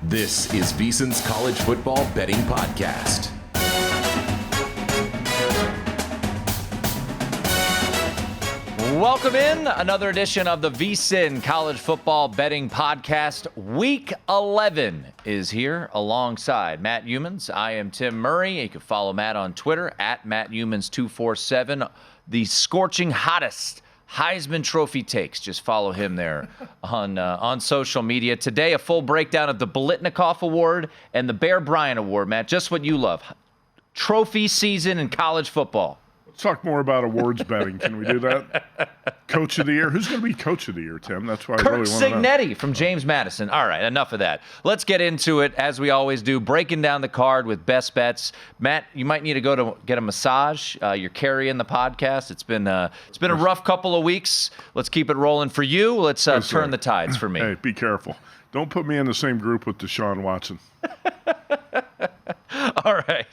This is VSiN's College Football Betting Podcast. Welcome in another edition of the VSiN College Football Betting Podcast. Week 11 is here alongside Matt Youmans. I am Tim Murray. You can follow Matt on Twitter at MattYoumans247. The scorching hottest Heisman Trophy takes. Just follow him there on social media. Today, a full breakdown of the Biletnikoff Award and the Bear Bryant Award. Matt, just what you love. Trophy season in college football. Let's talk more about awards betting. Can we do that? Coach of the Year. Who's going to be Coach of the Year, Tim? That's why I really want to know. Cignetti from James Madison. All right, enough of that. Let's get into it, as we always do, breaking down the card with best bets. Matt, you might need to go to get a massage. You're carrying the podcast. It's been a rough couple of weeks. Let's keep it rolling for you. Let's turn the tides for me. Hey, be careful. Don't put me in the same group with Deshaun Watson. All right,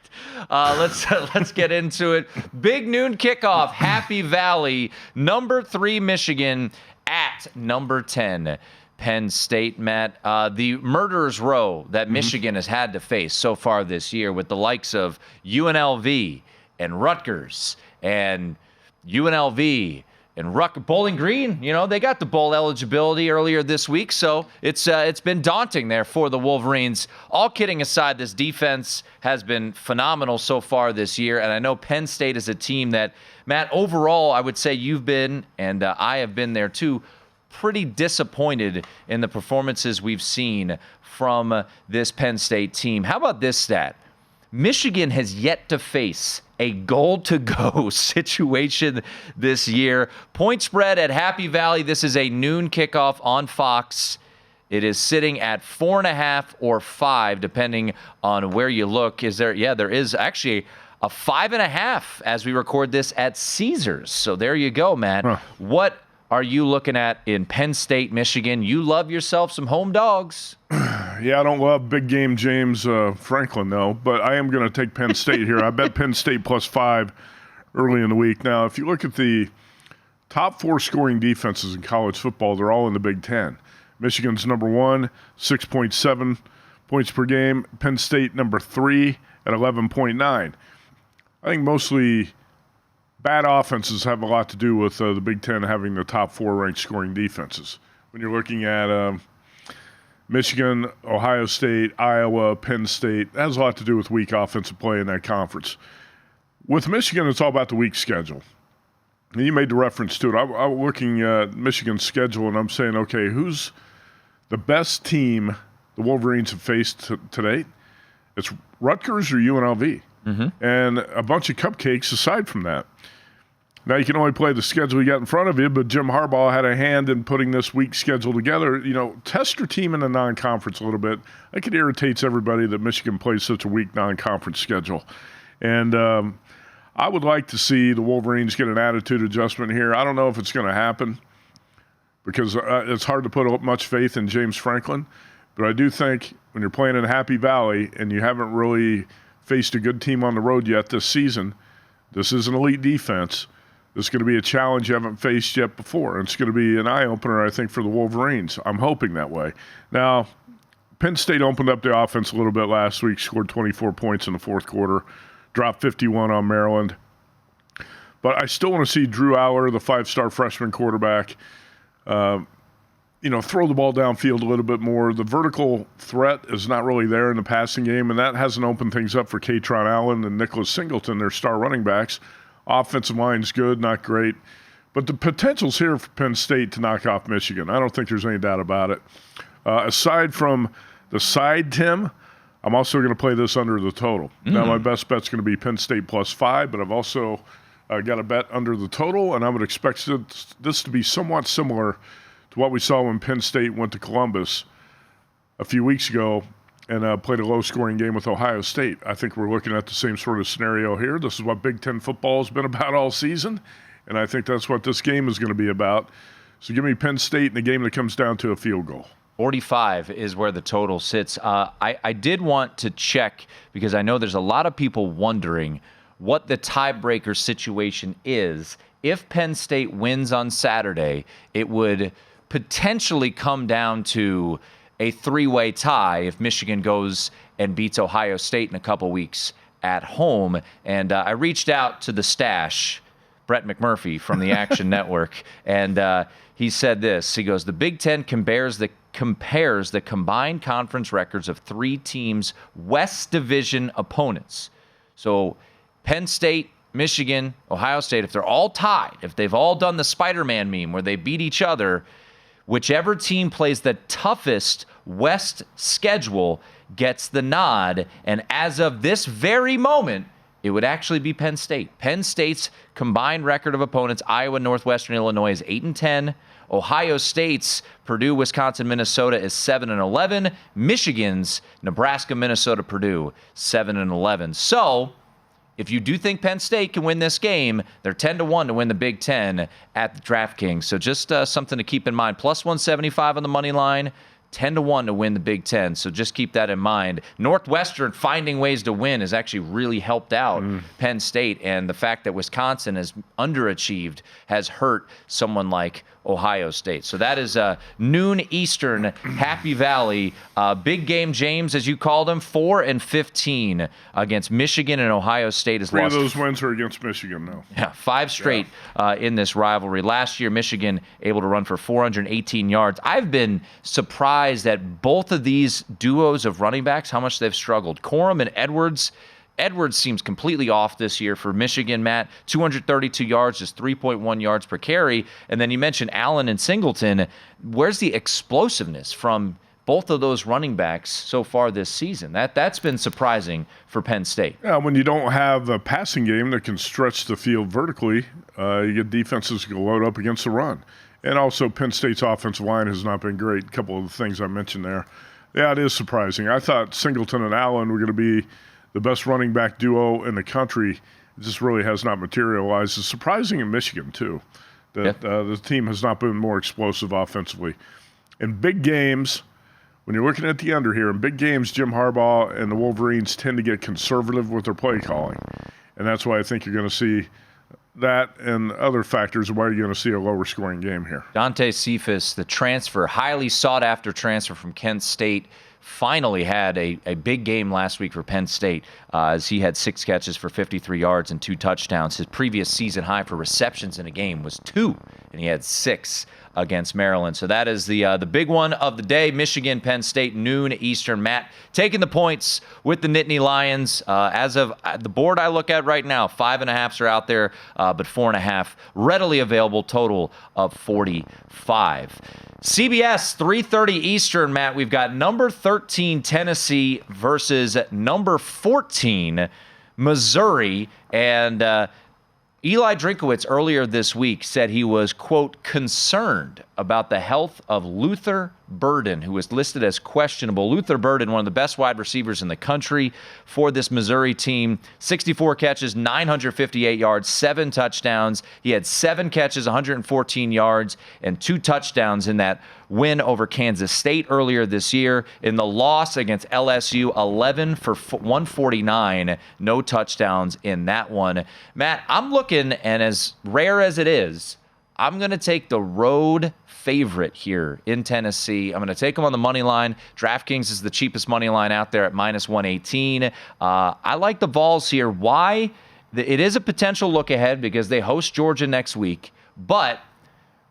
let's get into it. Big noon kickoff, Happy Valley, number 3 Michigan at number 10 Penn State. Matt, the murderer's row that Michigan has had to face so far this year with the likes of UNLV and Rutgers and UNLV and Bowling Green, they got the bowl eligibility earlier this week, so it's been daunting there for the Wolverines. All kidding aside, this defense has been phenomenal so far this year, and I know Penn State is a team that, Matt, overall, I would say you've been, and I have been there too, pretty disappointed in the performances we've seen from this Penn State team. How about this stat? Michigan has yet to face a goal-to-go situation this year. Point spread at Happy Valley. This is a noon kickoff on Fox. It is sitting at 4.5 or 5, depending on where you look. There is actually a 5.5 as we record this at Caesars. So there you go, Matt. Huh. What are you looking at in Penn State, Michigan? You love yourself some home dogs. Yeah, I don't love big game James Franklin, though, but I am going to take Penn State here. I bet Penn State +5 early in the week. Now, if you look at the top 4 scoring defenses in college football, they're all in the Big Ten. Michigan's number 1, 6.7 points per game. Penn State number 3 at 11.9. I think mostly bad offenses have a lot to do with the Big Ten having the top 4 ranked scoring defenses. When you're looking at Michigan, Ohio State, Iowa, Penn State, that has a lot to do with weak offensive play in that conference. With Michigan, it's all about the weak schedule. And you made the reference to it. I'm looking at Michigan's schedule, and I'm saying, okay, who's the best team the Wolverines have faced to date? It's Rutgers or UNLV. And a bunch of cupcakes aside from that. Now, you can only play the schedule you got in front of you, but Jim Harbaugh had a hand in putting this week schedule together. Test your team in a non-conference a little bit. I think it irritates everybody that Michigan plays such a weak non-conference schedule. And I would like to see the Wolverines get an attitude adjustment here. I don't know if it's going to happen because it's hard to put much faith in James Franklin. But I do think when you're playing in Happy Valley and you haven't really faced a good team on the road yet this season, this is an elite defense. This is going to be a challenge you haven't faced yet before. It's going to be an eye-opener, I think, for the Wolverines. I'm hoping that way. Now, Penn State opened up the offense a little bit last week, scored 24 points in the fourth quarter, dropped 51 on Maryland. But I still want to see Drew Aller, the 5-star freshman quarterback, throw the ball downfield a little bit more. The vertical threat is not really there in the passing game, and that hasn't opened things up for Katron Allen and Nicholas Singleton, their star running backs. Offensive line's good, not great. But the potential's here for Penn State to knock off Michigan. I don't think there's any doubt about it. Aside from the side, Tim, I'm also going to play this under the total. Now, my best bet's going to be Penn State +5, but I've also got a bet under the total, and I would expect this to be somewhat similar to what we saw when Penn State went to Columbus a few weeks ago and played a low-scoring game with Ohio State. I think we're looking at the same sort of scenario here. This is what Big Ten football has been about all season, and I think that's what this game is going to be about. So give me Penn State in a game that comes down to a field goal. 45 is where the total sits. I did want to check because I know there's a lot of people wondering what the tiebreaker situation is. If Penn State wins on Saturday, it would potentially come down to a three-way tie if Michigan goes and beats Ohio State in a couple weeks at home. And I reached out to the stash, Brett McMurphy from the Action Network, and he said this. He goes, the Big Ten compares the combined conference records of three teams' West Division opponents. So Penn State, Michigan, Ohio State, if they're all tied, if they've all done the Spider-Man meme where they beat each other, whichever team plays the toughest West schedule gets the nod. And as of this very moment, it would actually be Penn State. Penn State's combined record of opponents, Iowa, Northwestern Illinois, is 8-10. Ohio State's Purdue, Wisconsin, Minnesota is 7-11. Michigan's Nebraska, Minnesota, Purdue 7-11. So if you do think Penn State can win this game, they're 10-1 to win the Big Ten at the DraftKings. So just something to keep in mind. Plus 175 on the money line. 10-1 to win the Big Ten, so just keep that in mind. Northwestern finding ways to win has actually really helped out Penn State, and the fact that Wisconsin has underachieved has hurt someone like Ohio State. So that is noon Eastern, Happy Valley. Big game, James, as you called them, 4-15 against Michigan, and Ohio State has lost. 3 of those wins are against Michigan, though. Yeah, 5 straight in this rivalry. Last year, Michigan able to run for 418 yards. I've been surprised at both of these duos of running backs, how much they've struggled. Corum and Edwards. Edwards seems completely off this year for Michigan, Matt. 232 yards, just 3.1 yards per carry. And then you mentioned Allen and Singleton. Where's the explosiveness from both of those running backs so far this season? That's been surprising for Penn State. Yeah, when you don't have a passing game that can stretch the field vertically, you get defenses can load up against the run. And also, Penn State's offensive line has not been great. A couple of the things I mentioned there. Yeah, it is surprising. I thought Singleton and Allen were going to be the best running back duo in the country. It just really has not materialized. It's surprising in Michigan, too, that the team has not been more explosive offensively. In big games, when you're looking at the under here, in big games, Jim Harbaugh and the Wolverines tend to get conservative with their play calling. And that's why I think you're going to see that and other factors why you're going to see a lower scoring game here. Dante Cephas, the transfer, highly sought after transfer from Kent State, finally had a big game last week for Penn State as he had 6 catches for 53 yards and 2 touchdowns. His previous season high for receptions in a game was 2, and he had 6 against Maryland. So that is the big one of the day. Michigan, Penn State, noon Eastern. Matt taking the points with the Nittany Lions. As of the board I look at right now, 5.5s are out there, but 4.5 readily available, total of 45. CBS, 3:30 Eastern, Matt. We've got number 13 Tennessee versus number 14 Missouri. And Eli Drinkowitz earlier this week said he was, quote, concerned about the health of Luther Burden, who was listed as questionable. Luther Burden, one of the best wide receivers in the country for this Missouri team. 64 catches, 958 yards, 7 touchdowns. He had 7 catches, 114 yards, and 2 touchdowns in that win over Kansas State earlier this year. In the loss against LSU, 11 for 149, no touchdowns in that one. Matt, I'm looking, and as rare as it is, I'm going to take the road favorite here in Tennessee. I'm going to take them on the money line. DraftKings is the cheapest money line out there at minus 118. I like the Vols here. Why? It is a potential look ahead because they host Georgia next week. But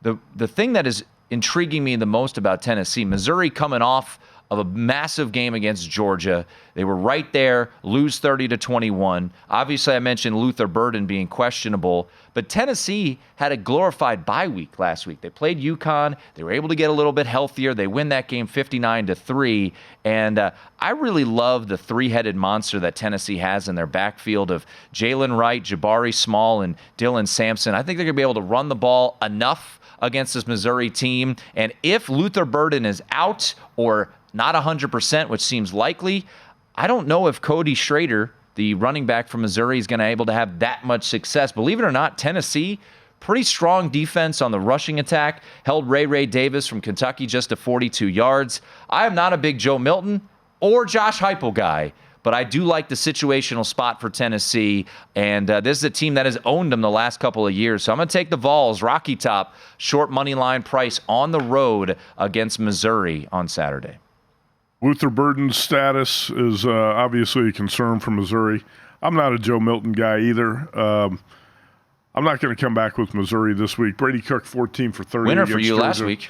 the thing that is intriguing me the most about Tennessee, Missouri coming off of a massive game against Georgia. They were right there, lose 30-21. Obviously, I mentioned Luther Burden being questionable, but Tennessee had a glorified bye week last week. They played UConn. They were able to get a little bit healthier. They win that game 59-3. And I really love the 3-headed monster that Tennessee has in their backfield of Jalen Wright, Jabari Small, and Dylan Sampson. I think they're going to be able to run the ball enough against this Missouri team. And if Luther Burden is out or not 100%, which seems likely, I don't know if Cody Schrader, the running back from Missouri, is going to be able to have that much success. Believe it or not, Tennessee, pretty strong defense on the rushing attack, held Ray Davis from Kentucky just to 42 yards. I am not a big Joe Milton or Josh Heupel guy, but I do like the situational spot for Tennessee, and this is a team that has owned them the last couple of years. So I'm going to take the Vols, Rocky Top, short money line price on the road against Missouri on Saturday. Luther Burden's status is obviously a concern for Missouri. I'm not a Joe Milton guy either. I'm not going to come back with Missouri this week. Brady Cook, 14 for 30. Winner for you Georgia. last week.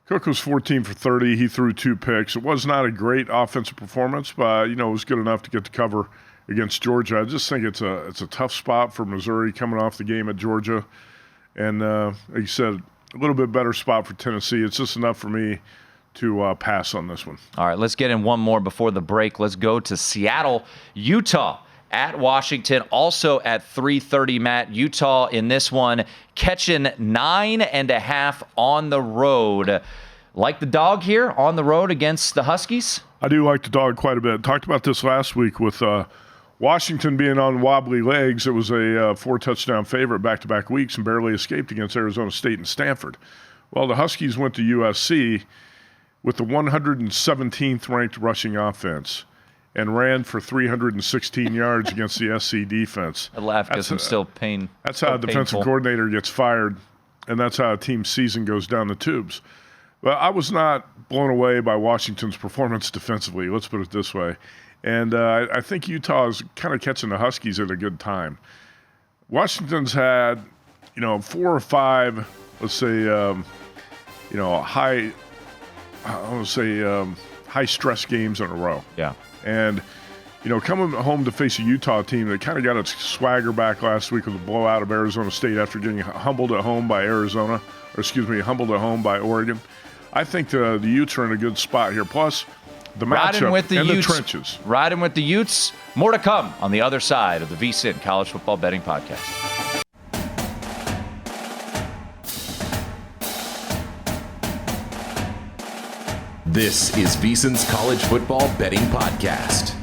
Cook was 14 for 30. He threw 2 picks. It was not a great offensive performance, but it was good enough to get the cover against Georgia. I just think it's a tough spot for Missouri coming off the game at Georgia. And like you said, a little bit better spot for Tennessee. It's just enough for me to pass on this one. All right, let's get in one more before the break. Let's go to Seattle, Utah. At Washington, also at 3:30, Matt. Utah in this one, catching 9.5 on the road. Like the dog here on the road against the Huskies? I do like the dog quite a bit. Talked about this last week with Washington being on wobbly legs. It was a 4-touchdown favorite back-to-back weeks and barely escaped against Arizona State and Stanford. Well, the Huskies went to USC with the 117th ranked rushing offense and ran for 316 yards against the SC defense. I laugh because I'm still pain. That's how a defensive coordinator gets fired, and that's how a team's season goes down the tubes. But I was not blown away by Washington's performance defensively, let's put it this way. And I think Utah is kind of catching the Huskies at a good time. Washington's had, 4 or 5, let's say, high-stress games in a row. Yeah. And, coming home to face a Utah team that kind of got its swagger back last week with a blowout of Arizona State after getting humbled at home by Oregon. I think the Utes are in a good spot here. Plus, the matchup in the trenches. Riding with the Utes. More to come on the other side of the VSiN College Football Betting Podcast. This is VSiN's College Football Betting Podcast.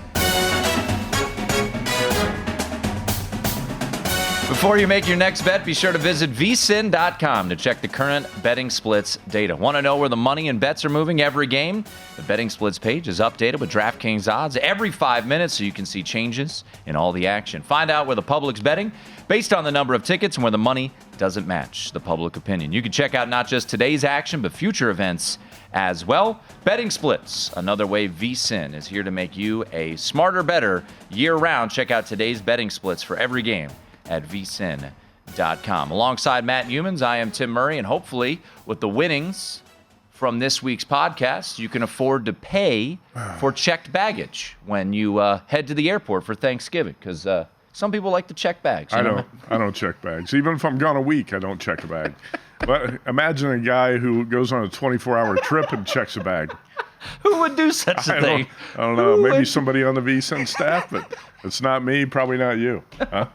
Before you make your next bet, be sure to visit VSiN.com to check the current betting splits data. Want to know where the money and bets are moving every game? The betting splits page is updated with DraftKings odds every 5 minutes so you can see changes in all the action. Find out where the public's betting based on the number of tickets and where the money doesn't match the public opinion. You can check out not just today's action, but future events as well. Betting splits, another way VSiN is here to make you a smarter, better year-round. Check out today's betting splits for every game at VSiN.com. Alongside Matt Youmans, I am Tim Murray, and hopefully with the winnings from this week's podcast, you can afford to pay for checked baggage when you head to the airport for Thanksgiving, because some people like to check bags. I don't check bags. Even if I'm gone a week, I don't check a bag. But imagine a guy who goes on a 24-hour trip and checks a bag. Who would do such a thing? I don't know. Maybe somebody on the VSiN staff, but it's not me, probably not you. Huh?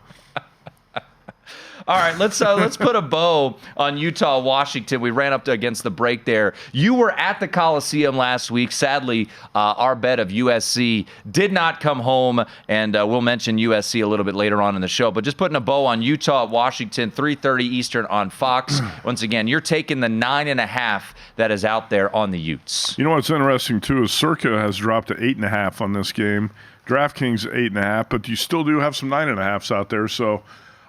All right, let's put a bow on Utah, Washington. We ran up against the break there. You were at the Coliseum last week. Sadly, our bet of USC did not come home, and we'll mention USC a little bit later on in the show. But just putting a bow on Utah, Washington, 3:30 Eastern on Fox. Once again, you're taking the 9.5 that is out there on the Utes. You know what's interesting, too, is Circa has dropped to 8.5 on this game. DraftKings 8.5, but you still do have some 9.5s out there, so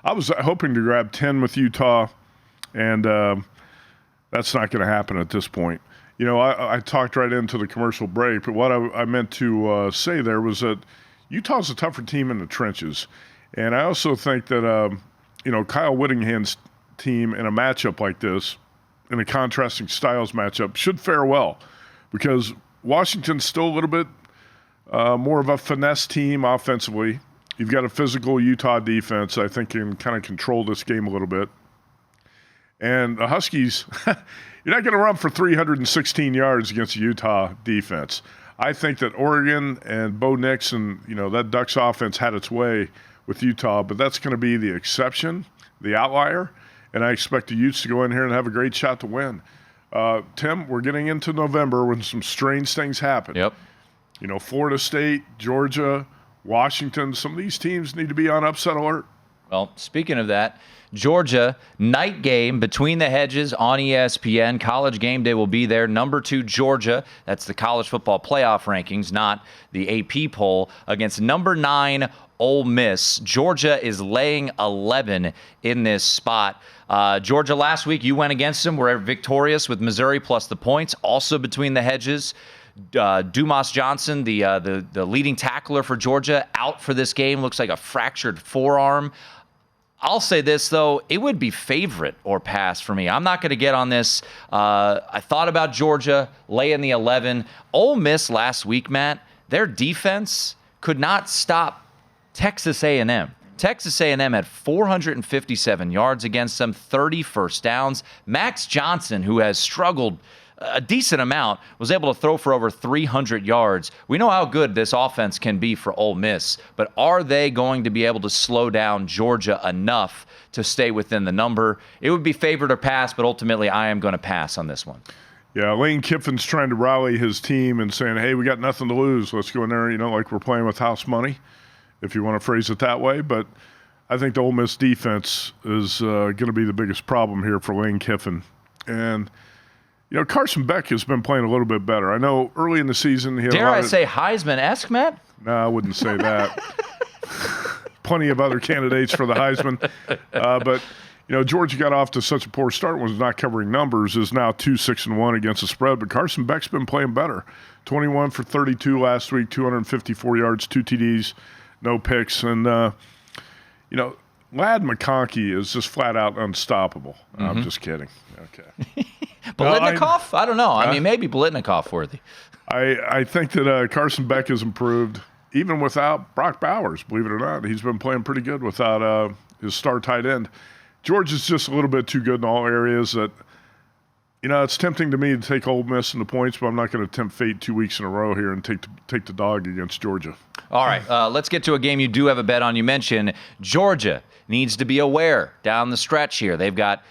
I was hoping to grab 10 with Utah, and that's not going to happen at this point. I talked right into the commercial break, but what I meant to say there was that Utah's a tougher team in the trenches. And I also think that, Kyle Whittingham's team in a matchup like this, in a contrasting styles matchup, should fare well, because Washington's still a little bit more of a finesse team offensively. You've got a physical Utah defense, I think, can kind of control this game a little bit. And the Huskies, you're not going to run for 316 yards against the Utah defense. I think that Oregon and Bo Nix and, that Ducks offense had its way with Utah, but that's going to be the exception, the outlier, and I expect the Utes to go in here and have a great shot to win. Tim, we're getting into November when some strange things happen. Yep. Florida State, Georgia, Washington, some of these teams need to be on upset alert. Well, speaking of that, Georgia, night game between the hedges on ESPN. College Game Day will be there. Number 2, Georgia. That's the college football playoff rankings, not the AP poll, against number 9, Ole Miss. Georgia is laying 11 in this spot. Georgia last week, you went against them. We're victorious with Missouri plus the points. Also between the hedges, Dumas Johnson, the leading tackler for Georgia, out for this game. Looks like a fractured forearm. I'll say this, though. It would be favorite or pass for me. I'm not going to get on this. I thought about Georgia, laying the 11. Ole Miss last week, Matt, their defense could not stop Texas A&M. Texas A&M had 457 yards against them, 30 first downs. Max Johnson, who has struggled a decent amount, was able to throw for over 300 yards. We know how good this offense can be for Ole Miss, but are they going to be able to slow down Georgia enough to stay within the number? It would be favored or pass, but ultimately I am going to pass on this one. Yeah, Lane Kiffin's trying to rally his team and saying, hey, we got nothing to lose. Let's go in there, like we're playing with house money, if you want to phrase it that way. But I think the Ole Miss defense is going to be the biggest problem here for Lane Kiffin. And Carson Beck has been playing a little bit better. I know early in the season he had Dare I say Heisman-esque, Matt? No, I wouldn't say that. Plenty of other candidates for the Heisman. But Georgia got off to such a poor start, was not covering numbers, is now 2-6-1 against the spread. But Carson Beck's been playing better. 21 for 32 last week, 254 yards, 2 TDs, no picks. And, Lad McConkey is just flat out unstoppable. Mm-hmm. I'm just kidding. Okay. Biletnikoff? I don't know. I mean, maybe Biletnikoff worthy. I think that Carson Beck has improved, even without Brock Bowers, believe it or not. He's been playing pretty good without his star tight end. George is just a little bit too good in all areas that, it's tempting to me to take Ole Miss in the points, but I'm not going to tempt fate 2 weeks in a row here and take the dog against Georgia. All right, let's get to a game you do have a bet on. You mentioned Georgia needs to be aware down the stretch here. They've got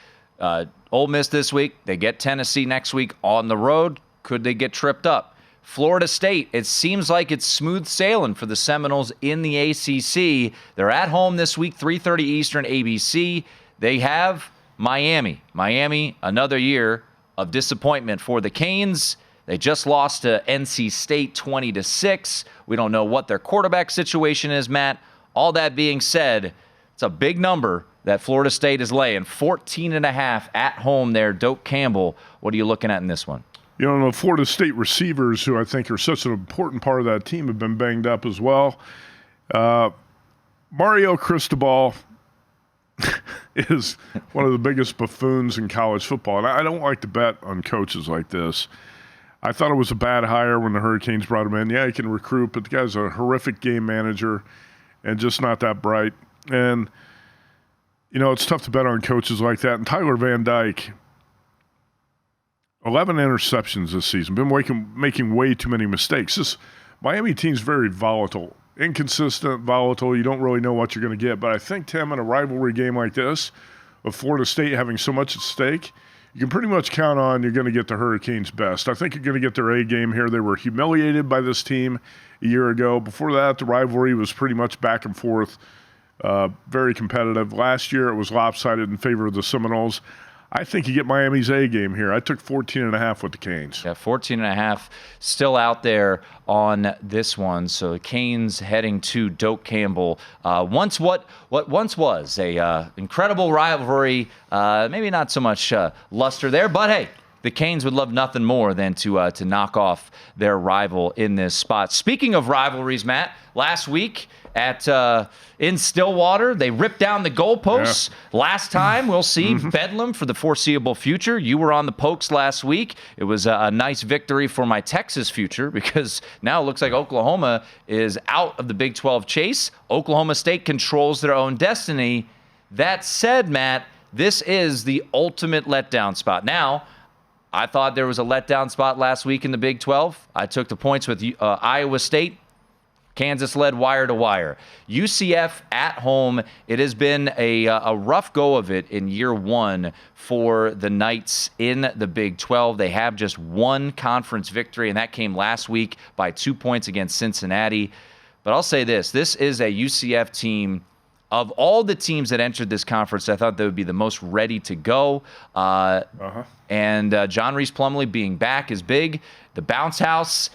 Ole Miss this week. They get Tennessee next week on the road. Could they get tripped up? Florida State, it seems like it's smooth sailing for the Seminoles in the ACC. They're at home this week, 3:30 Eastern, ABC. They have Miami. Miami, another year of disappointment for the Canes. They just lost to NC State 20-6. We don't know what their quarterback situation is, Matt. All that being said, it's a big number that Florida State is laying. 14.5 at home there. Doak Campbell, what are you looking at in this one? The Florida State receivers, who I think are such an important part of that team, have been banged up as well. Mario Cristobal is one of the biggest buffoons in college football. And I don't like to bet on coaches like this. I thought it was a bad hire when the Hurricanes brought him in. Yeah, he can recruit, but the guy's a horrific game manager and just not that bright. And, it's tough to bet on coaches like that. And Tyler Van Dyke, 11 interceptions this season, been making way too many mistakes. This Miami team's very volatile. Inconsistent, volatile. You don't really know what you're going to get. But I think, Tim, in a rivalry game like this, with Florida State having so much at stake, you can pretty much count on you're going to get the Hurricanes' best. I think you're going to get their A game here. They were humiliated by this team a year ago. Before that, the rivalry was pretty much back and forth, very competitive. Last year, it was lopsided in favor of the Seminoles. I think you get Miami's A game here. I took 14.5 with the Canes. Yeah, 14.5 still out there on this one. So the Canes heading to Doak Campbell. Once what once was a incredible rivalry. Maybe not so much luster there, but hey, the Canes would love nothing more than to knock off their rival in this spot. Speaking of rivalries, Matt, last week in Stillwater, they ripped down the goalposts. Yeah. Last time, we'll see Bedlam for the foreseeable future. You were on the Pokes last week. It was a nice victory for my Texas future because now it looks like Oklahoma is out of the Big 12 chase. Oklahoma State controls their own destiny. That said, Matt, this is the ultimate letdown spot. Now, I thought there was a letdown spot last week in the Big 12. I took the points with Iowa State. Kansas led wire to wire. UCF at home. It has been a rough go of it in year one for the Knights in the Big 12. They have just one conference victory, and that came last week by 2 points against Cincinnati. But I'll say this. This is a UCF team. Of all the teams that entered this conference, I thought they would be the most ready to go. And John Reese Plumlee being back is big. The bounce house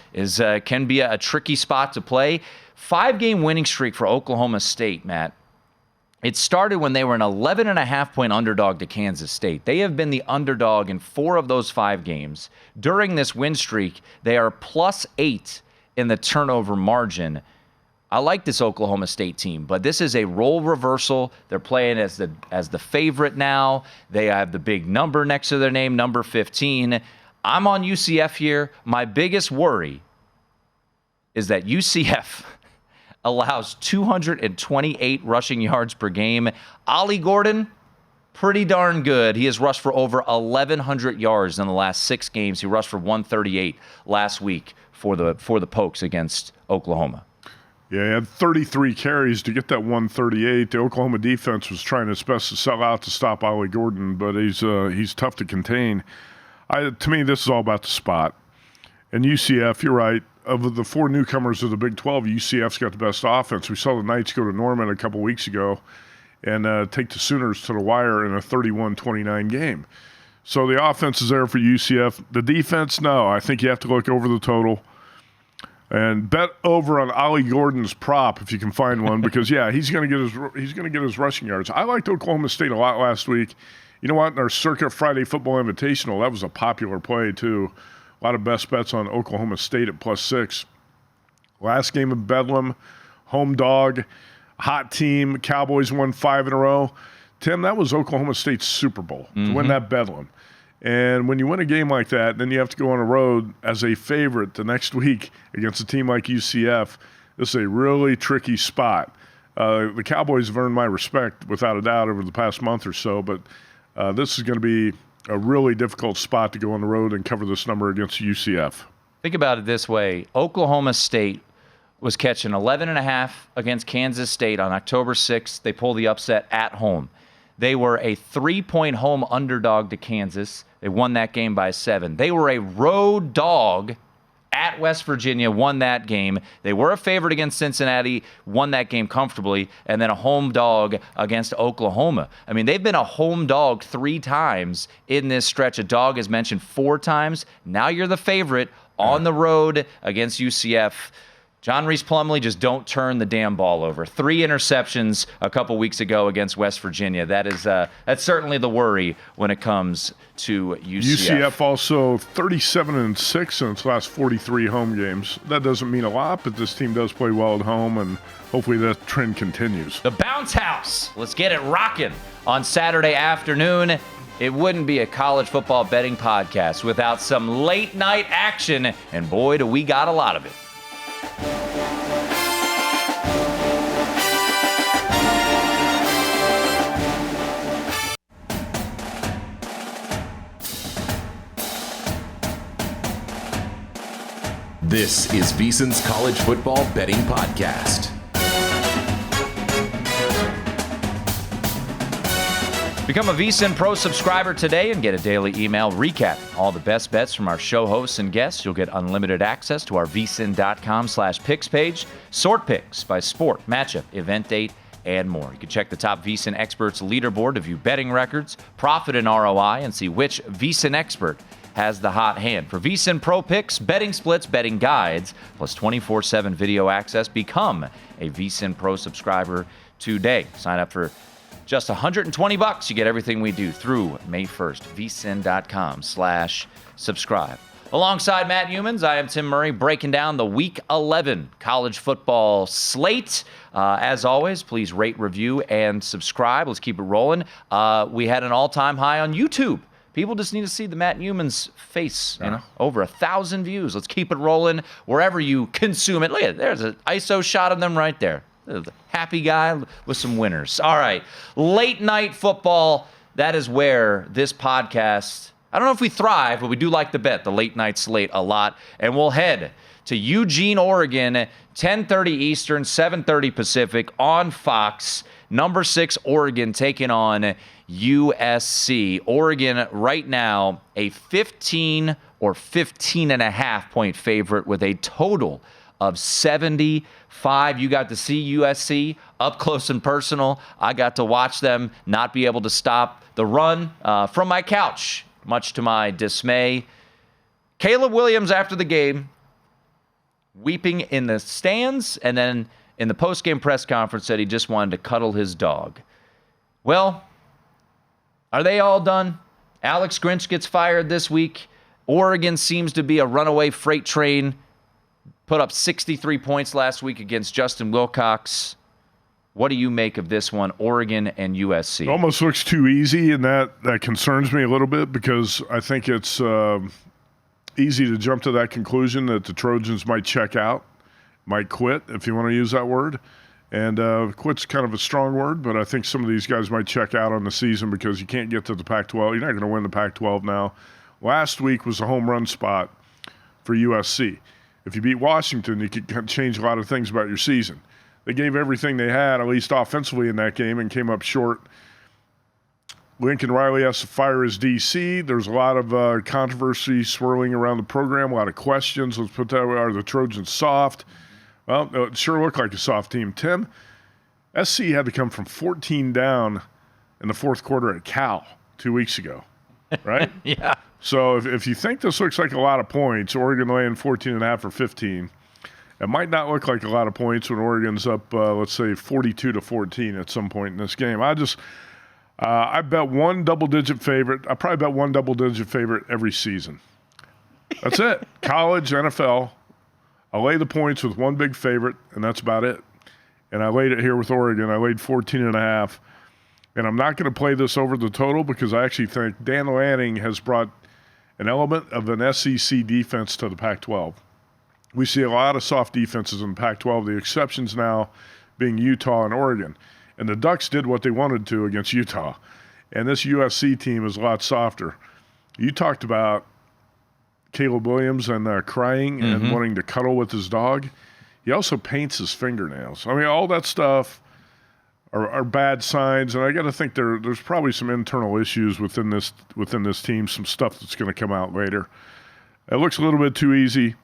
can be a tricky spot to play. 5-game winning streak for Oklahoma State, Matt. It started when they were an 11.5-point underdog to Kansas State. They have been the underdog in 4 of those 5 games. During this win streak, they are +8 in the turnover margin. I like this Oklahoma State team, but this is a role reversal. They're playing as the favorite now. They have the big number next to their name, number 15. I'm on UCF here. My biggest worry is that UCF allows 228 rushing yards per game. Ollie Gordon, pretty darn good. He has rushed for over 1,100 yards in the last 6 games. He rushed for 138 last week for the Pokes against Oklahoma. Yeah, he had 33 carries to get that 138. The Oklahoma defense was trying its best to sell out to stop Ollie Gordon, but he's tough to contain. To me, this is all about the spot. And UCF, you're right. Of the 4 newcomers of the Big 12, UCF's got the best offense. We saw the Knights go to Norman a couple weeks ago and take the Sooners to the wire in a 31-29 game. So the offense is there for UCF. The defense, no. I think you have to look over the total and bet over on Ollie Gordon's prop if you can find one, because he's going to get his rushing yards. I liked Oklahoma State a lot last week. You know what? In our Circa Friday Football Invitational, that was a popular play too. A lot of best bets on Oklahoma State at +6. Last game of Bedlam, home dog, hot team. Cowboys won 5 in a row. Tim, that was Oklahoma State's Super Bowl to win that Bedlam. And when you win a game like that, then you have to go on a road as a favorite the next week against a team like UCF. This is a really tricky spot. The Cowboys have earned my respect without a doubt over the past month or so, but this is going to be a really difficult spot to go on the road and cover this number against UCF. Think about it this way. Oklahoma State was catching 11.5 against Kansas State on October 6th. They pulled the upset at home. They were a 3-point home underdog to Kansas. They won that game by 7. They were a road dog at West Virginia, won that game. They were a favorite against Cincinnati, won that game comfortably, and then a home dog against Oklahoma. I mean, they've been a home dog 3 times in this stretch. A dog is mentioned 4 times. Now you're the favorite on the road against UCF. John Reese Plumlee, just don't turn the damn ball over. 3 interceptions a couple weeks ago against West Virginia. That's certainly the worry when it comes to UCF. UCF also 37-6 in its last 43 home games. That doesn't mean a lot, but this team does play well at home, and hopefully that trend continues. The Bounce House. Let's get it rocking on Saturday afternoon. It wouldn't be a college football betting podcast without some late night action, and boy, do we got a lot of it. This is VSiN's College Football Betting Podcast. Become a VSiN Pro subscriber today and get a daily email recap all the best bets from our show hosts and guests. You'll get unlimited access to our vsin.com/picks page, sort picks by sport, matchup, event date, and more. You can check the top VSiN experts leaderboard to view betting records, profit and ROI, and see which VSiN expert has the hot hand. For VSiN Pro picks, betting splits, betting guides, plus 24/7 video access, become a VSiN Pro subscriber today. Sign up for just $120. You get everything we do through May 1st. vsin.com/subscribe. Alongside Matt Youmans, I am Tim Murray, breaking down the Week 11 college football slate. As always, please rate, review, and subscribe. Let's keep it rolling. We had an all-time high on YouTube. People just need to see the Matt Youmans face, over 1,000 views. Let's keep it rolling wherever you consume it. Look at it. There's an ISO shot of them right there. Happy guy with some winners. All right, late night football. That is where this podcast, I don't know if we thrive, but we do like to bet the late night slate a lot. And we'll head to Eugene, Oregon, 10:30 Eastern, 7:30 Pacific on Fox. Number 6, Oregon taking on USC. Oregon right now a 15 or 15.5 point favorite with a total of 75. You got to see USC up close and personal. I got to watch them not be able to stop the run from my couch, much to my dismay. Caleb Williams after the game, weeping in the stands, and then in the post-game press conference said he just wanted to cuddle his dog. Well, are they all done? Alex Grinch gets fired this week. Oregon seems to be a runaway freight train. Put up 63 points last week against Justin Wilcox. What do you make of this one, Oregon and USC? It almost looks too easy, and that concerns me a little bit because I think it's easy to jump to that conclusion that the Trojans might check out, might quit, if you want to use that word. And quit's kind of a strong word, but I think some of these guys might check out on the season because you can't get to the Pac-12. You're not going to win the Pac-12 now. Last week was a home run spot for USC. If you beat Washington, you could change a lot of things about your season. They gave everything they had, at least offensively in that game, and came up short. Lincoln Riley has to fire his DC. There's a lot of controversy swirling around the program, a lot of questions. Let's put that way. Are the Trojans soft? Well, it sure looked like a soft team. Tim, SC had to come from 14 down in the fourth quarter at Cal 2 weeks ago, right? Yeah. So if you think this looks like a lot of points, Oregon laying 14.5 or 15, it might not look like a lot of points when Oregon's up, let's say, 42-14 at some point in this game. I bet one double-digit favorite. I probably bet one double-digit favorite every season. That's it. College, NFL. I lay the points with one big favorite, and that's about it. And I laid it here with Oregon. I laid 14.5. And I'm not going to play this over the total because I actually think Dan Lanning has brought an element of an SEC defense to the Pac-12. We see a lot of soft defenses in the Pac-12, the exceptions now being Utah and Oregon. And the Ducks did what they wanted to against Utah. And this USC team is a lot softer. You talked about Caleb Williams and crying and wanting to cuddle with his dog. He also paints his fingernails. I mean, all that stuff are bad signs. And I got to think there's probably some internal issues within this team, some stuff that's going to come out later. It looks a little bit too easy.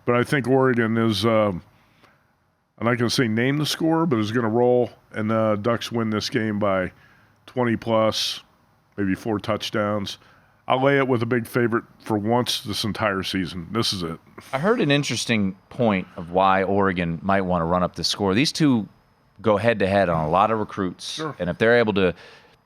But I think Oregon is, I'm not going to say name the score, but is going to roll, and the Ducks win this game by 20-plus, maybe 4 touchdowns. I'll lay it with a big favorite for once this entire season. This is it. I heard an interesting point of why Oregon might want to run up the score. These two go head-to-head on a lot of recruits, Sure. And if they're able to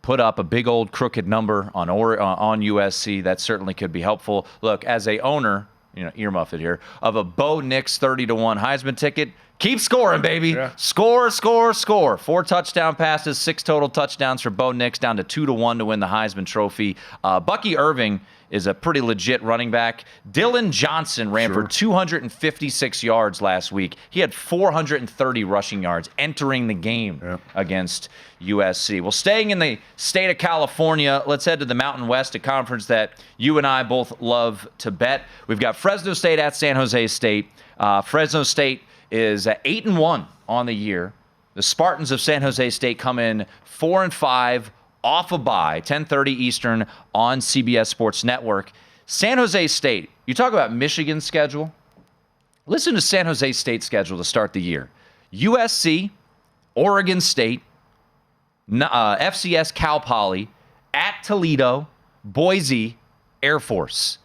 put up a big old crooked number on USC, that certainly could be helpful. Look, as a owner, earmuff it here, of a Bo Nix 30-1 Heisman ticket, keep scoring, baby. Yeah. Score. 4 touchdown passes, 6 total touchdowns for Bo Nix, down to 2-1 to win the Heisman Trophy. Bucky Irving is a pretty legit running back. Dylan Johnson ran for 256 yards last week. He had 430 rushing yards entering the game against USC. Well, staying in the state of California, let's head to the Mountain West, a conference that you and I both love to bet. We've got Fresno State at San Jose State. Fresno State is 8-1 on the year. The Spartans of San Jose State come in 4-5 off a bye, 10:30 Eastern on CBS Sports Network. San Jose State, you talk about Michigan's schedule. Listen to San Jose State's schedule to start the year. USC, Oregon State, FCS Cal Poly, at Toledo, Boise, Air Force.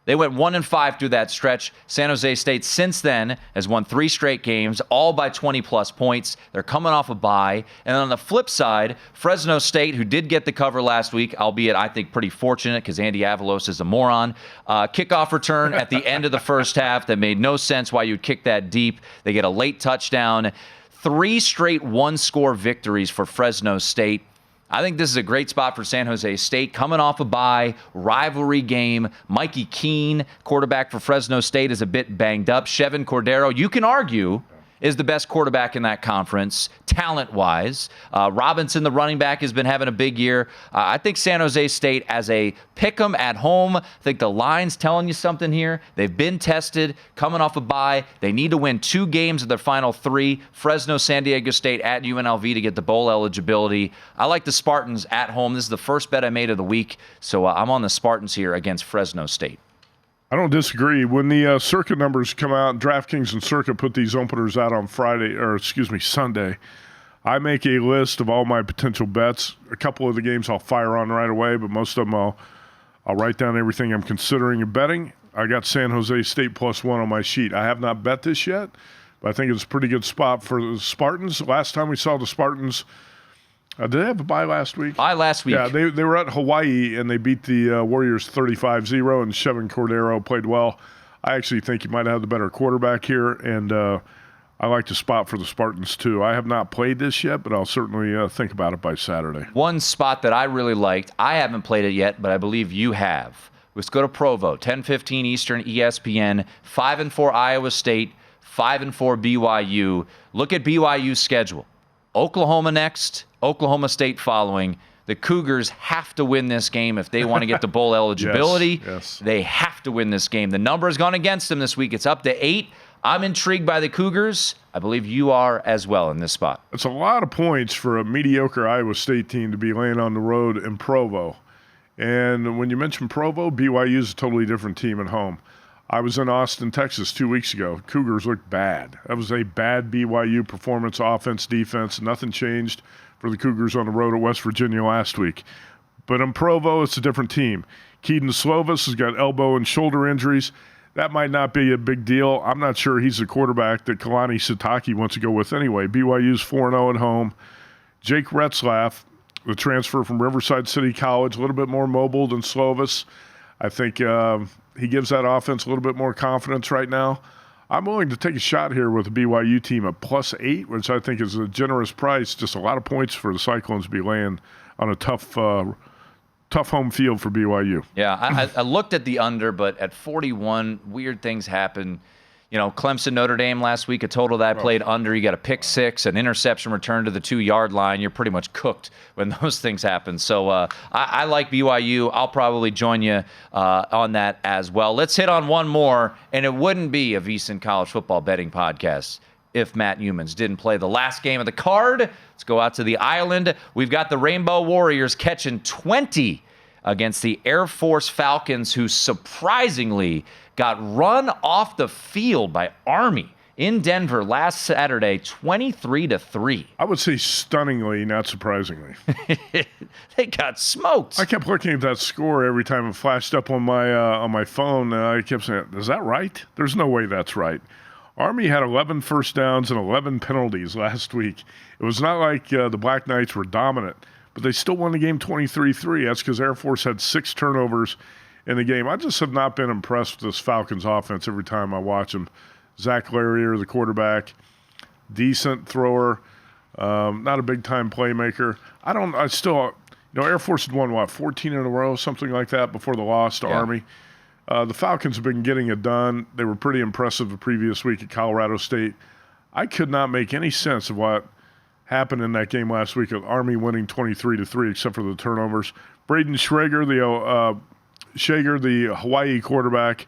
They went 1-5 through that stretch. San Jose State since then has won 3 straight games, all by 20-plus points. They're coming off a bye. And on the flip side, Fresno State, who did get the cover last week, albeit I think pretty fortunate because Andy Avalos is a moron. Kickoff return at the end of the first half that made no sense why you'd kick that deep. They get a late touchdown. 3 straight one-score victories for Fresno State. I think this is a great spot for San Jose State. Coming off a bye, rivalry game. Mikey Keene, quarterback for Fresno State, is a bit banged up. Chevin Cordero, you can argue, is the best quarterback in that conference, talent-wise. Robinson, the running back, has been having a big year. I think San Jose State, as a pick-em at home, I think the line's telling you something here. They've been tested, coming off a bye. They need to win 2 games of their final 3. Fresno, San Diego State at UNLV to get the bowl eligibility. I like the Spartans at home. This is the first bet I made of the week, so I'm on the Spartans here against Fresno State. I don't disagree. When the Circa numbers come out, DraftKings and Circa put these openers out on Sunday. I make a list of all my potential bets. A couple of the games I'll fire on right away, but most of them I'll write down everything I'm considering and betting. I got San Jose State +1 on my sheet. I have not bet this yet, but I think it's a pretty good spot for the Spartans. Last time we saw the Spartans Did they have a bye last week? Bye last week. Yeah, they were at Hawaii, and they beat the Warriors 35-0, and Chevin Cordero played well. I actually think he might have the better quarterback here, and I like to spot for the Spartans too. I have not played this yet, but I'll certainly think about it by Saturday. One spot that I really liked, I haven't played it yet, but I believe you have. Let's go to Provo, 10:15 Eastern, ESPN, 5-4 Iowa State, 5-4 BYU. Look at BYU's schedule. Oklahoma next, Oklahoma State following. The Cougars have to win this game if they want to get to bowl eligibility. Yes. They have to win this game. The number has gone against them this week. It's up to 8. I'm intrigued by the Cougars. I believe you are as well in this spot. It's a lot of points for a mediocre Iowa State team to be laying on the road in Provo. And when you mention Provo, BYU is a totally different team at home. I was in Austin, Texas 2 weeks ago. Cougars looked bad. That was a bad BYU performance, offense, defense. Nothing changed for the Cougars on the road at West Virginia last week. But in Provo, it's a different team. Keaton Slovis has got elbow and shoulder injuries. That might not be a big deal. I'm not sure he's the quarterback that Kalani Sitake wants to go with anyway. BYU's 4-0 at home. Jake Retzlaff, the transfer from Riverside City College, a little bit more mobile than Slovis. I think he gives that offense a little bit more confidence right now. I'm willing to take a shot here with the BYU team at +8, which I think is a generous price. Just a lot of points for the Cyclones to be laying on a tough home field for BYU. Yeah, I looked at the under, but at 41, weird things happen. You know, Clemson, Notre Dame last week, a total that I played under. You got a pick six, an interception return to the 2-yard line. You're pretty much cooked when those things happen. So I like BYU. I'll probably join you on that as well. Let's hit on one more, and it wouldn't be a VSiN college football betting podcast if Matt Youmans didn't play the last game of the card. Let's go out to the island. We've got the Rainbow Warriors catching 20 against the Air Force Falcons, who surprisingly got run off the field by Army in Denver last Saturday, 23-3. I would say stunningly, not surprisingly. They got smoked. I kept looking at that score every time it flashed up on my phone, and I kept saying, is that right? There's no way that's right. Army had 11 first downs and 11 penalties last week. It was not like the Black Knights were dominant, but they still won the game 23-3. That's because Air Force had 6 turnovers in the game. I just have not been impressed with this Falcons offense every time I watch them. Zach Larrier, the quarterback, decent thrower, not a big-time playmaker. Air Force had won, 14 in a row, something like that, before the loss to Army. The Falcons have been getting it done. They were pretty impressive the previous week at Colorado State. I could not make any sense of what happened in that game last week of Army winning 23-3, except for the turnovers. Braden Schrager, the Hawaii quarterback,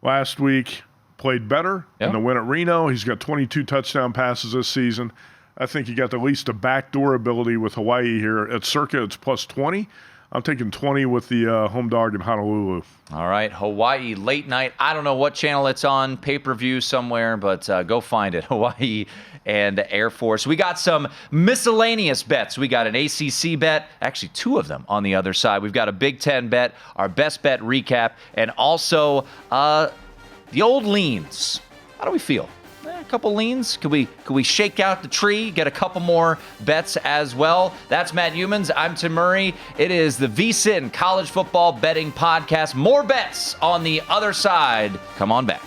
last week played better in the win at Reno. He's got 22 touchdown passes this season. I think he got at least a backdoor ability with Hawaii here. At Circa, it's +20. I'm taking 20 with the home dog in Honolulu. All right, Hawaii late night. I don't know what channel it's on, pay-per-view somewhere, but go find it. Hawaii and Air Force. We got some miscellaneous bets. We got an ACC bet, actually 2 of them on the other side. We've got a Big Ten bet, our best bet recap, and also the old leans. How do we feel? A couple leans. Could we shake out the tree, get a couple more bets as well? That's Matt Youmans. I'm Tim Murray. It is the VSiN College Football Betting Podcast. More bets on the other side. Come on back.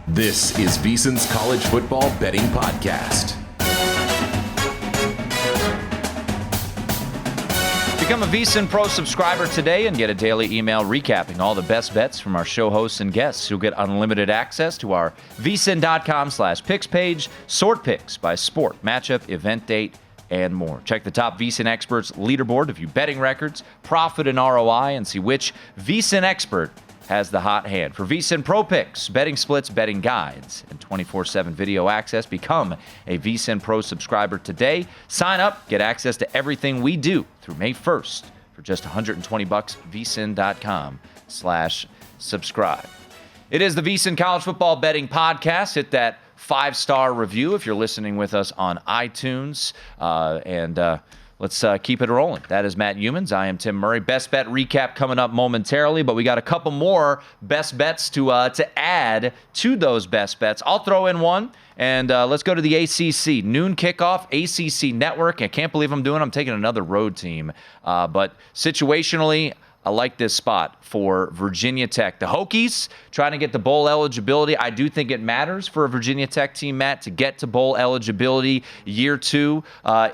This is VSiN's College Football Betting Podcast. Become a VSiN Pro subscriber today and get a daily email recapping all the best bets from our show hosts and guests. You'll get unlimited access to our vsin.com/picks page, sort picks by sport, matchup, event date, and more. Check the top VSiN experts leaderboard to view betting records, profit and ROI, and see which VSiN expert has the hot hand. For VSiN Pro Picks, betting splits, betting guides, and 24/7 video access, become a VSiN Pro subscriber today. Sign up, get access to everything we do through May 1st for just $120, vsin.com/subscribe. It is the VSiN College Football Betting Podcast. Hit that 5-star review if you're listening with us on iTunes. Let's keep it rolling. That is Matt Youmans. I am Tim Murray. Best bet recap coming up momentarily, but we got a couple more best bets to add to those best bets. I'll throw in one, and let's go to the ACC. Noon kickoff, ACC Network. I can't believe I'm taking another road team. But situationally, I like this spot for Virginia Tech. The Hokies trying to get the bowl eligibility. I do think it matters for a Virginia Tech team, Matt, to get to bowl eligibility year 2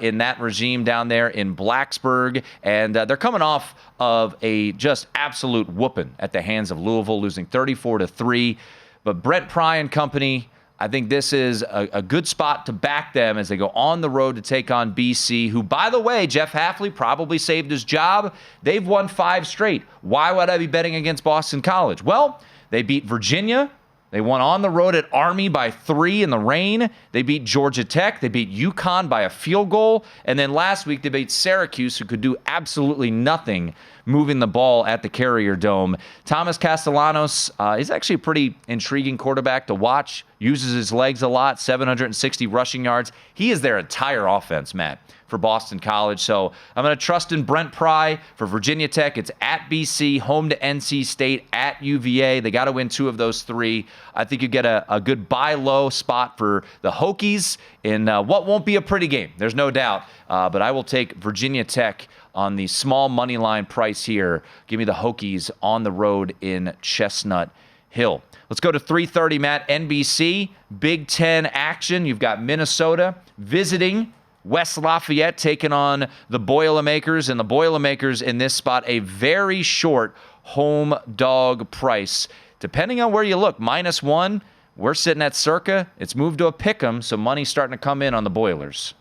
in that regime down there in Blacksburg. And they're coming off of a just absolute whooping at the hands of Louisville, losing 34-3. But Brent Pry and company, I think this is a good spot to back them as they go on the road to take on BC, who, by the way, Jeff Hafley probably saved his job. They've won 5 straight. Why would I be betting against Boston College? Well, they beat Virginia. They won on the road at Army by 3 in the rain. They beat Georgia Tech. They beat UConn by a field goal. And then last week they beat Syracuse, who could do absolutely nothing moving the ball at the Carrier Dome. Thomas Castellanos is actually a pretty intriguing quarterback to watch. Uses his legs a lot, 760 rushing yards. He is their entire offense, Matt, for Boston College. So I'm going to trust in Brent Pry for Virginia Tech. It's at BC, home to NC State, at UVA. They got to win 2 of those 3. I think you get a good buy low spot for the Hokies in what won't be a pretty game. There's no doubt. But I will take Virginia Tech on the small money line price here. Give me the Hokies on the road in Chestnut Hill. Let's go to 3:30, Matt. NBC, Big Ten action. You've got Minnesota visiting West Lafayette, taking on the Boilermakers. And the Boilermakers in this spot, a very short home dog price. Depending on where you look, -1, we're sitting at circa. It's moved to a pick'em, so money's starting to come in on the Boilers.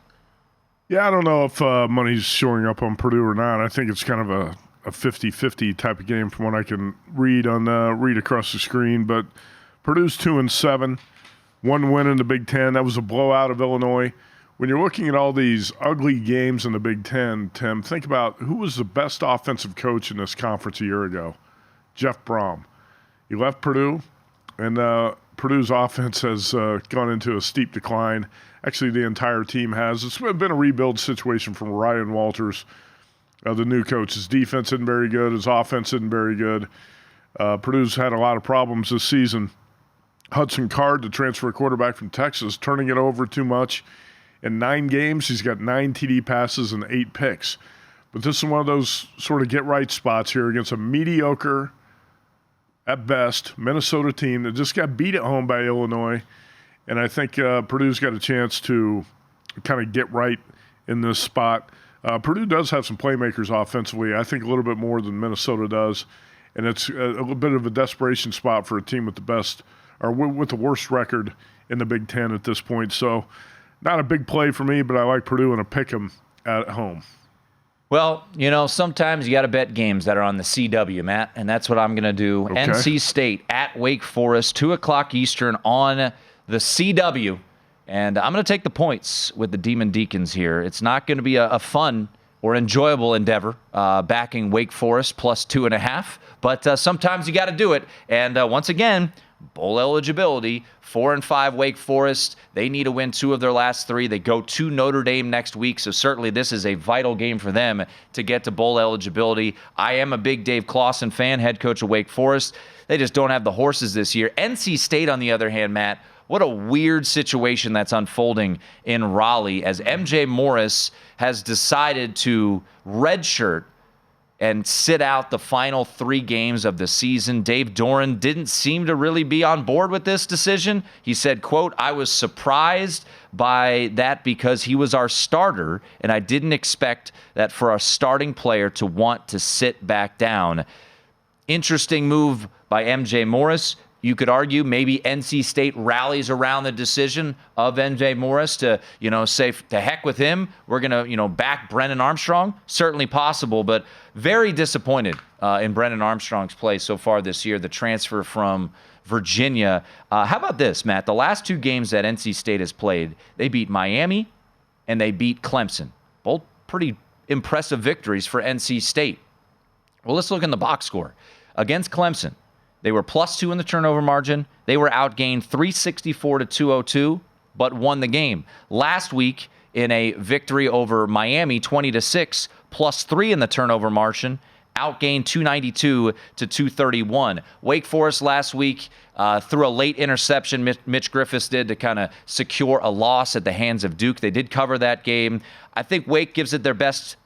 Yeah, I don't know if money's showing up on Purdue or not. I think it's kind of a 50-50 type of game from what I can read across the screen. But Purdue's 2-7, 1 win in the Big Ten. That was a blowout of Illinois. When you're looking at all these ugly games in the Big Ten, Tim, think about who was the best offensive coach in this conference a year ago. Jeff Brom. He left Purdue, and Purdue's offense has gone into a steep decline. Actually, the entire team has. It's been a rebuild situation from Ryan Walters, the new coach. His defense isn't very good. His offense isn't very good. Purdue's had a lot of problems this season. Hudson Card, the transfer quarterback from Texas, turning it over too much. In 9 games, he's got 9 TD passes and 8 picks. But this is one of those sort of get-right spots here against a mediocre, at best, Minnesota team that just got beat at home by Illinois. And I think Purdue's got a chance to kind of get right in this spot. Purdue does have some playmakers offensively, I think a little bit more than Minnesota does. And it's a little bit of a desperation spot for a team with the best, or with the worst record in the Big Ten at this point. So not a big play for me, but I like Purdue and a pick 'em at home. Well, sometimes you got to bet games that are on the CW, Matt, and that's what I'm going to do. Okay. NC State at Wake Forest, 2 o'clock Eastern on the CW. And I'm going to take the points with the Demon Deacons here. It's not going to be a fun or enjoyable endeavor backing Wake Forest plus 2.5, but sometimes you got to do it. And once again, bowl eligibility, 4-5 Wake Forest. They need to win 2 of their last 3. They go to Notre Dame next week, so certainly this is a vital game for them to get to bowl eligibility. I am a big Dave Clawson fan, head coach of Wake Forest. They just don't have the horses this year. NC State, on the other hand, Matt, what a weird situation that's unfolding in Raleigh as MJ Morris has decided to redshirt and sit out the final 3 games of the season. Dave Doran didn't seem to really be on board with this decision. He said, quote, "I was surprised by that because he was our starter, and I didn't expect that for our starting player to want to sit back down." Interesting move by MJ Morris. You could argue maybe NC State rallies around the decision of MJ Morris to, say, to heck with him. We're going to, back Brennan Armstrong. Certainly possible, but very disappointed in Brennan Armstrong's play so far this year, the transfer from Virginia. How about this, Matt? The last 2 games that NC State has played, they beat Miami and they beat Clemson. Both pretty impressive victories for NC State. Well, let's look in the box score. Against Clemson, They were +2 in the turnover margin. They were outgained 364 to 202, but won the game. Last week, in a victory over Miami, 20-6, +3 in the turnover margin, outgained 292 to 231. Wake Forest last week threw a late interception. Mitch Griffiths did to kind of secure a loss at the hands of Duke. They did cover that game. I think Wake gives it their best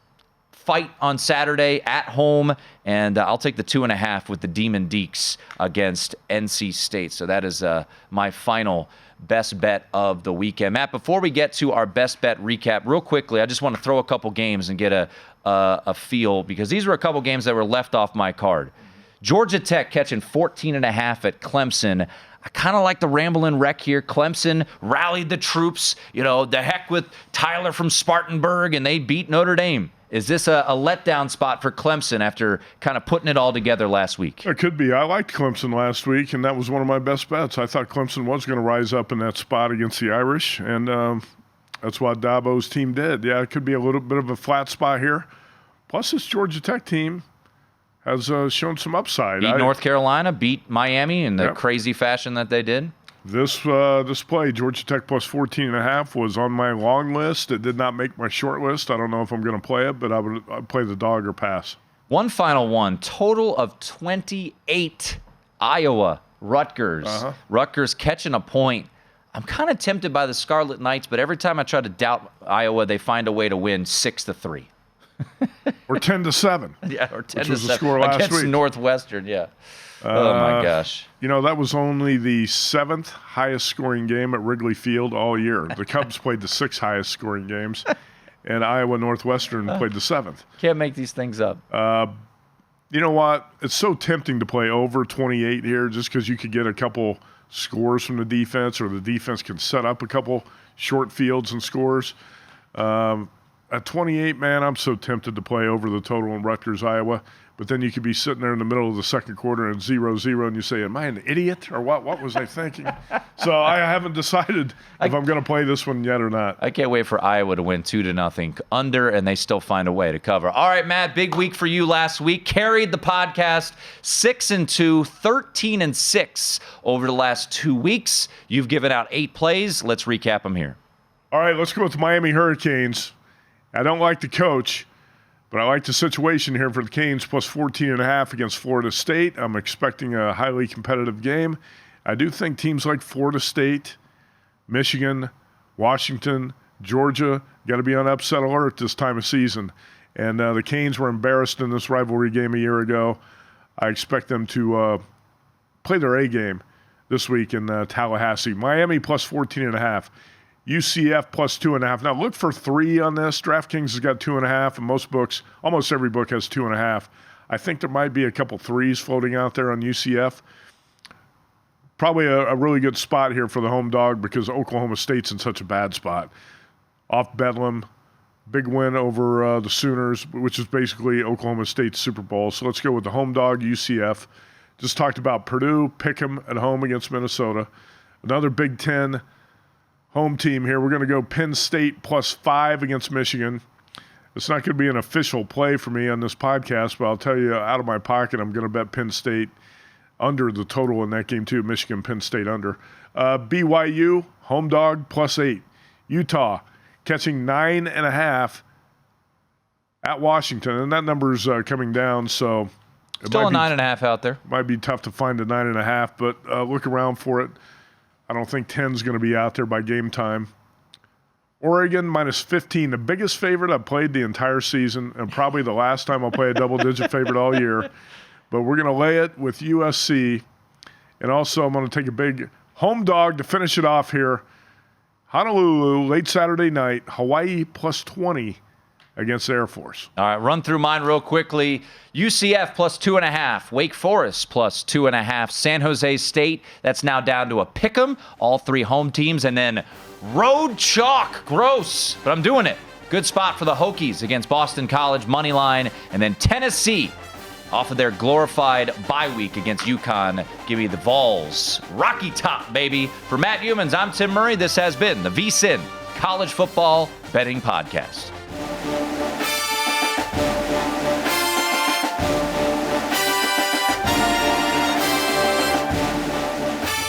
fight on Saturday at home, and I'll take the 2.5 with the Demon Deeks against NC State. So that is my final best bet of the weekend. Matt, before we get to our best bet recap, real quickly, I just want to throw a couple games and get a feel, because these were a couple games that were left off my card. Georgia Tech catching 14.5 at Clemson. I kind of like the Ramblin' Wreck here. Clemson rallied the troops. The heck with Tyler from Spartanburg, and they beat Notre Dame. Is this a letdown spot for Clemson after kind of putting it all together last week? It could be. I liked Clemson last week, and that was one of my best bets. I thought Clemson was going to rise up in that spot against the Irish, and that's what Dabo's team did. Yeah, it could be a little bit of a flat spot here. Plus, this Georgia Tech team has shown some upside. Beat North Carolina, beat Miami in the crazy fashion that they did. This play, Georgia Tech plus 14.5, was on my long list. It did not make my short list. I don't know if I'm going to play it, but I'd play the dog or pass. One final one. Total of 28. Iowa, Rutgers. Rutgers catching a point. I'm kind of tempted by the Scarlet Knights, but every time I try to doubt Iowa, they find a way to win 6-3. Or 10-7. Yeah, or 10-7. Which was the score last against week. Northwestern, yeah. Oh, my gosh. That was only the 7th highest scoring game at Wrigley Field all year. The Cubs played the 6 highest scoring games, and Iowa Northwestern played the 7th. Can't make these things up. You know what? It's so tempting to play over 28 here just because you could get a couple scores from the defense, or the defense can set up a couple short fields and scores. At 28, man, I'm so tempted to play over the total in Rutgers, Iowa. But then you could be sitting there in the middle of the second quarter and 0-0, and you say, am I an idiot? Or what was I thinking? So I haven't decided if I'm going to play this one yet or not. I can't wait for Iowa to win 2-0 under, and they still find a way to cover. All right, Matt, big week for you last week. Carried the podcast 6-2, 13-6 over the last 2 weeks. You've given out 8 plays. Let's recap them here. All right, let's go with the Miami Hurricanes. I don't like the coach, but I like the situation here for the Canes, plus 14.5 against Florida State. I'm expecting a highly competitive game. I do think teams like Florida State, Michigan, Washington, Georgia, got to be on upset alert this time of season. And the Canes were embarrassed in this rivalry game a year ago. I expect them to play their A game this week in Tallahassee. Miami plus 14.5. UCF plus 2.5. Now look for 3 on this. DraftKings has got 2.5, and most books, almost every book has 2.5. I think there might be a couple 3s floating out there on UCF. Probably a really good spot here for the home dog because Oklahoma State's in such a bad spot. Off Bedlam, big win over the Sooners, which is basically Oklahoma State's Super Bowl. So let's go with the home dog, UCF. Just talked about Purdue, pick 'em at home against Minnesota. Another Big Ten home team here. We're going to go Penn State plus 5 against Michigan. It's not going to be an official play for me on this podcast, but I'll tell you out of my pocket, I'm going to bet Penn State under the total in that game too. Michigan, Penn State under. BYU, home dog, plus 8. Utah, catching 9.5 at Washington, and that number's coming down, so still a 9.5 out there. Might be tough to find a 9.5, but look around for it. I don't think 10's going to be out there by game time. Oregon minus 15, the biggest favorite I've played the entire season, and probably the last time I'll play a double-digit favorite all year. But we're going to lay it with USC, and also I'm going to take a big home dog to finish it off here. Honolulu, late Saturday night, Hawaii plus 20 against Air Force. All right, run through mine real quickly. UCF plus 2.5. Wake Forest plus 2.5. San Jose State, that's now down to a pick'em. All 3 home teams. And then road chalk. Gross, but I'm doing it. Good spot for the Hokies against Boston College, money line. And then Tennessee off of their glorified bye week against UConn. Give me the Vols. Rocky Top, baby. For Matt Youmans, I'm Tim Murray. This has been the VSiN College Football Betting Podcast.